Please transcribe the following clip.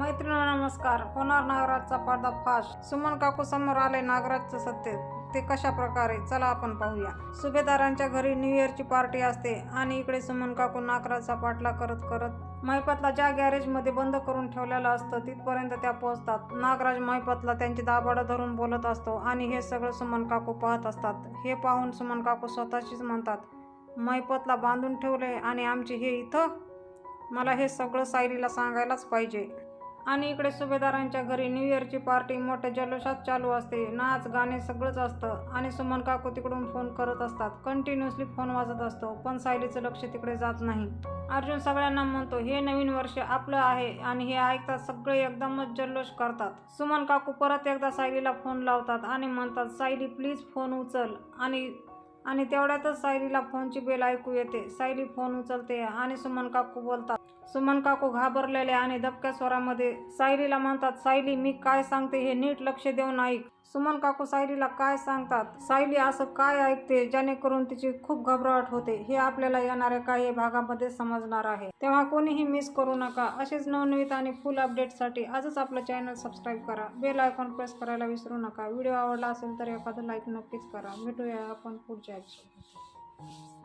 मैत्रिणींनो नमस्कार. होणार नागराजचा पर्दाफाश. सुमन काकू समोर आले नागराजचं सत्य. ते कशा प्रकारे, चला आपण पाहूया. सुभेदारांच्या घरी न्यू इयरची पार्टी असते आणि इकडे सुमन काकू नागराजचा पाठलाग करत करत महिपतला ज्या गॅरेजमध्ये बंद करून ठेवलेलं असतं तिथपर्यंत त्या पोहोचतात. नागराज महिपतला त्यांची दाभाडं धरून बोलत असतो आणि हे सगळं सुमन काकू पाहत असतात. हे पाहून सुमन काकू स्वतःशीच म्हणतात, महिपतला बांधून ठेवले आणि आमची हे इथं. मला हे सगळं सायलीला सांगायलाच पाहिजे. आणि इकडे सुभेदारांच्या घरी न्यू इयरची पार्टी मोठ्या जल्लोषात चालू असते. नाच गाणे सगळंच असतं आणि सुमन काकू तिकडून फोन करत असतात. कंटिन्युअसली फोन वाजत असतो पण सायलीचं लक्ष तिकडे जात नाही. अर्जुन सगळ्यांना म्हणतो, हे नवीन वर्ष आपलं आहे आणि हे ऐकतात सगळे एकदमच जल्लोष करतात. सुमन काकू परत एकदा सायलीला फोन लावतात आणि म्हणतात, सायली प्लीज फोन उचल. आणि तेवढ्यातच सायलीला फोनची बेल ऐकू येते. सायली फोन उचलते आणि सुमन काकू बोलतात. सुमन काकू घाबरलेले आणि दबक्या स्वरामध्ये सायलीला म्हणतात, सायली मी काय सांगते हे नीट लक्ष देऊन ऐक. सुमन काकू सायलीला काय सांगतात, सायली असं काय ऐकते जेणेकरून तिची खूप घबराहट होते, हे आपल्याला येणाऱ्या काही भागामध्ये समजणार आहे. तेव्हा कोणीही मिस करू नका. असेच नवनवीन आणि फुल अपडेटसाठी आजच आपलं चॅनल सबस्क्राईब करा. बेल आयकॉन प्रेस करायला विसरू नका. व्हिडिओ आवडला असेल तर एखादं लाईक नक्कीच करा. भेटूया आपण पुढच्या एपिसोडमध्ये.